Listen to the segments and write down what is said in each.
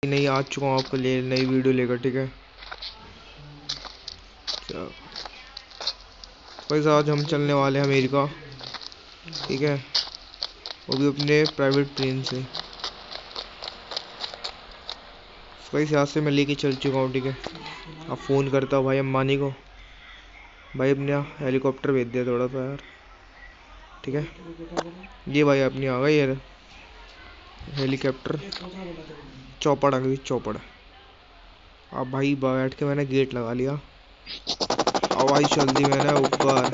नहीं आ चुका हूँ आपके लिए नई वीडियो लेकर, ठीक है। बस आज हम चलने वाले हैं अमेरिका, ठीक है, वो भी अपने प्राइवेट प्लेन से। वैसे यहाँ से मैं लेके चल चुका हूँ, ठीक है। अब फ़ोन करता हूँ भाई अम्बानी को, भाई अपने यहाँ हेलीकॉप्टर भेज दिया थोड़ा सा यार, ठीक है। ये भाई अपनी आ गई यार हेलीकॉप्टर, चौपड़ आ गई, चौपड़। अब भाई बैठ के मैंने गेट लगा लिया, अब भाई चल दी मैंने ऊपर।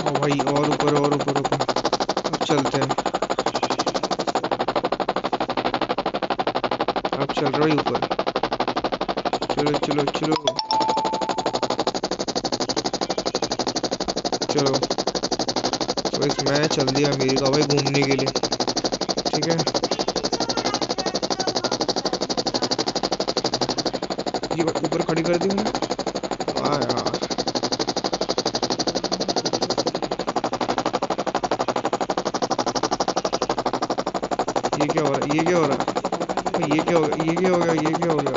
और भाई और ऊपर और ऊपर ऊपर, अब चलते हैं, अब चल रहा है ऊपर, चलो चलो चलो चलो। तो मैं चल दिया अमेरिका भाई घूमने के लिए, ठीक है। ये ऊपर खड़ी कर दी मैंने, हाँ यार। ये क्या हो रहा है, ये क्या हो रहा है, ये क्या हो गया, ये क्या हो गया, ये क्या हो गया।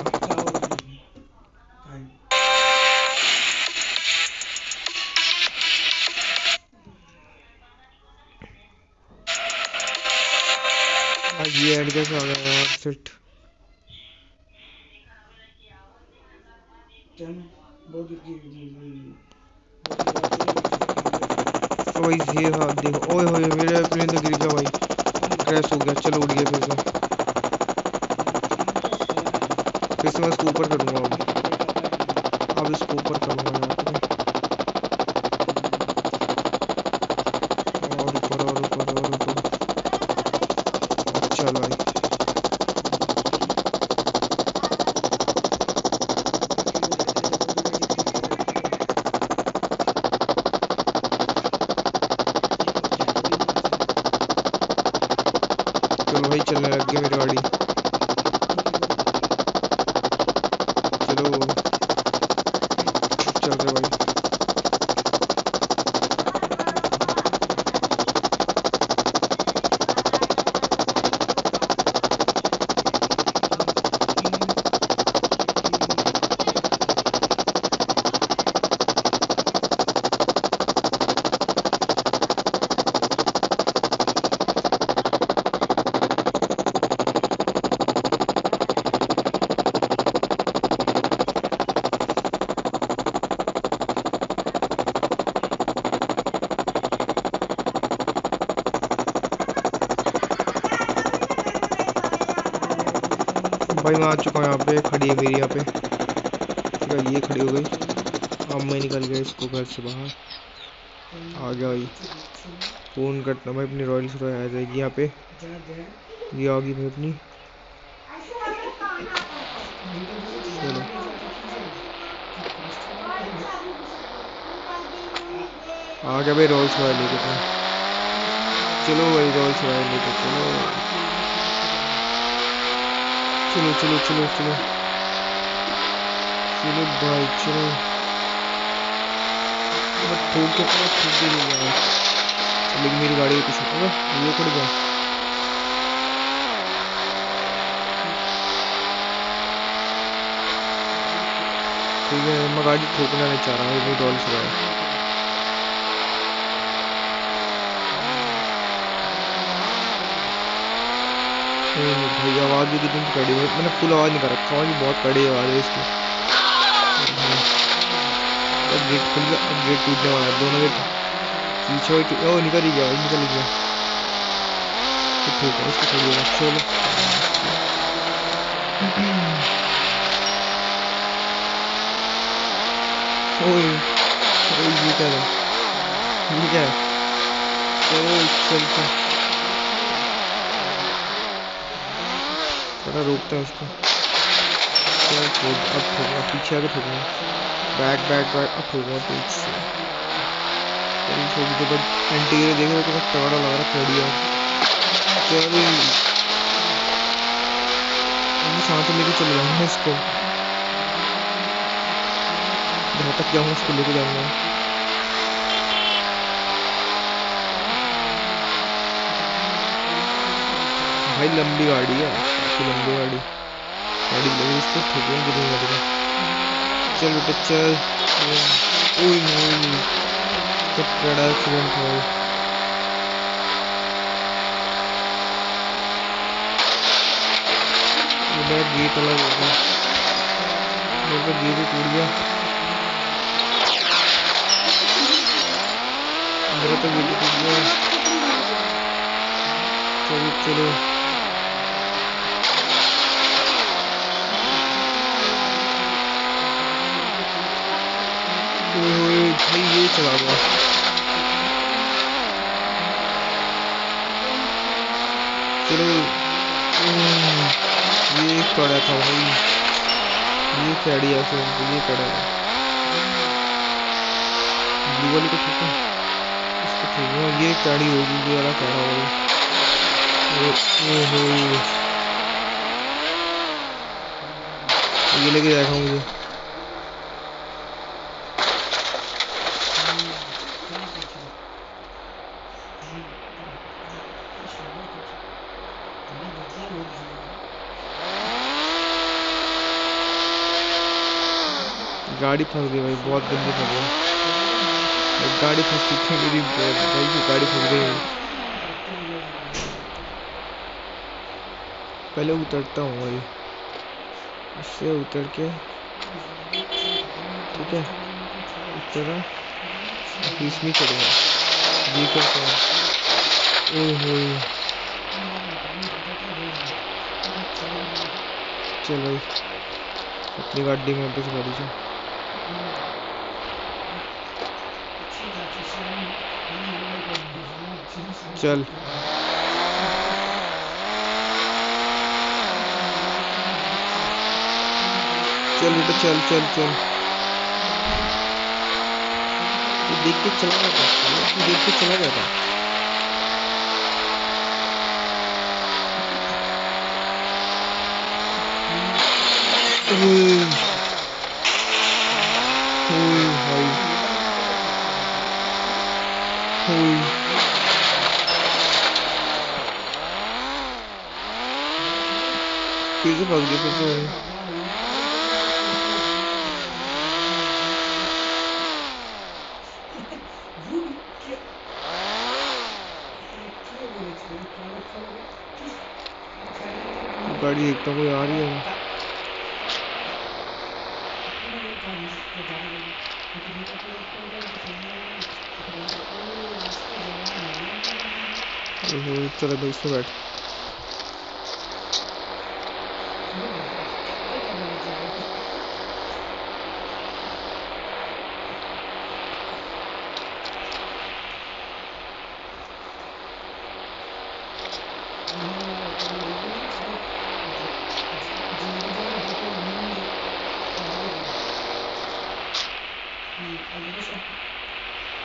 ये एड कैसे आ गया यार, सिट। तो भाई ये हाँ देखो, ओए होए मेरे एयरप्लेन तो गिर गया भाई, क्रैश हो गया। चलो उड़ गया फिर से मैं इसको ऊपर करूँगा, अब इसको ऊपर करूँगा यहाँ पे, और ऊपर और ऊपर और ऊपर। चल भाई चलो भाई, चलने लग गई मेरी गाड़ी, चलो चल रहे भाई। भाई मैं आ चुका हूँ यहाँ पे, खड़ी है मेरी यहाँ पे, ठीक है। ये खड़ी हो गई, अब मैं निकल गया इसको घर से बाहर, आ गया भाई। फ़ोन करता भाई, अपनी रॉयल रॉय आ जाएगी यहाँ पे, ये आ गई भाई अपनी। चलो आ गया भाई रॉयल्स रॉयल लेके, तो चलो भाई रॉयल्स रॉयल लेके चलो, चलो चलो चलो चलो चलो भाई चलो। ठोक के यार, लेकिन मेरी गाड़ी में कुछ नहीं, ये पड़ गया। ठीक है, मैं गाड़ी ठोकना नहीं चाह रहा हूँ, डॉल से रहा है। भाई आवाज़ भी कितनी कड़ी है, मैंने फुल आवाज़ नहीं कर रखा, आवाज़ बहुत कड़ी आवाज़ है इसकी। अब गेट खुल गया, अब गेट टूटने वाला है, दोनों गेट पीछे ओ निकल ही गया, निकल ही गया। ठीक है, इसको छोड़िएगा, चलो। ओए ओए ये क्या है, ये क्या है, चलो चल चल, थोड़ा रोकता है उसको। चल छोड़, अब ठोकना पीछे आके ठोकना, बैक बैक बैक, अब ठोकना पीछे। चल छोड़ दे, बट इंटीरियर देखो कितना तगड़ा लग रहा है, खड़ी है। चल साथ लेके चले जाऊंगा इसको, जहाँ तक जाऊंगा उसको लेके जाऊंगा। भाई लंबी गाड़ी है, काफी लंबी गाड़ी गाड़ी लगी, इसको ठोकेंगे नहीं मेरे को। चल बेटा चल। ओए ओए, कितना बड़ा एक्सीडेंट हुआ भाई। मेरा गेट अलग हो गया, मेरा तो गेट ही टूट गया, मेरा तो गेट ही टूट गया। चलो चलो, ओए ओए भाई ये चला गया। चलो ये पड़ा था भाई, ये कैडी एक्सीडेंट, ये पड़ा था। ब्लू वाले को ठोको, इसको ठोको, ये कैडी होगी, ये वाला कैडा होगा। ओहो, ये लेके जाएगा मुझे। गाड़ी फंस गई भाई, बहुत गंदी फंस गई गाड़ी, फंस चुकी है मेरी भाई की गाड़ी फंस गई। पहले उतरता हूँ भाई, इससे उतर के, ठीक है उतरा, बीच में चलेगा, ये करता हूँ। ओहो चल भाई, अपनी गाड़ी में वापस गाड़ी से चल। चल बेटा चल चल चल, तू देख के चला गया था, तू देख के चला गया था। ओए भाई, फिर से भाग गया, फिर से गाड़ी देखता कोई आ रही है। चलो भाई इसमें बैठ।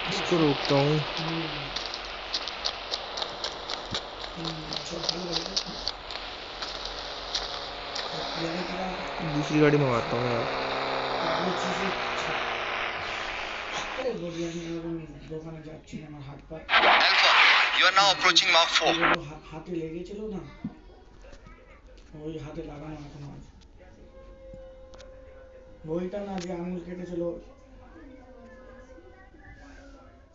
इसको रोकता हूँ, दूसरी गाड़ी मंगाता हूँ यार। You are now approaching Mark 4. হাতে লেগেছিল না, ওই হাতে লাগানো এখন আছে, বইটা না যে আঙুল কেটেছিল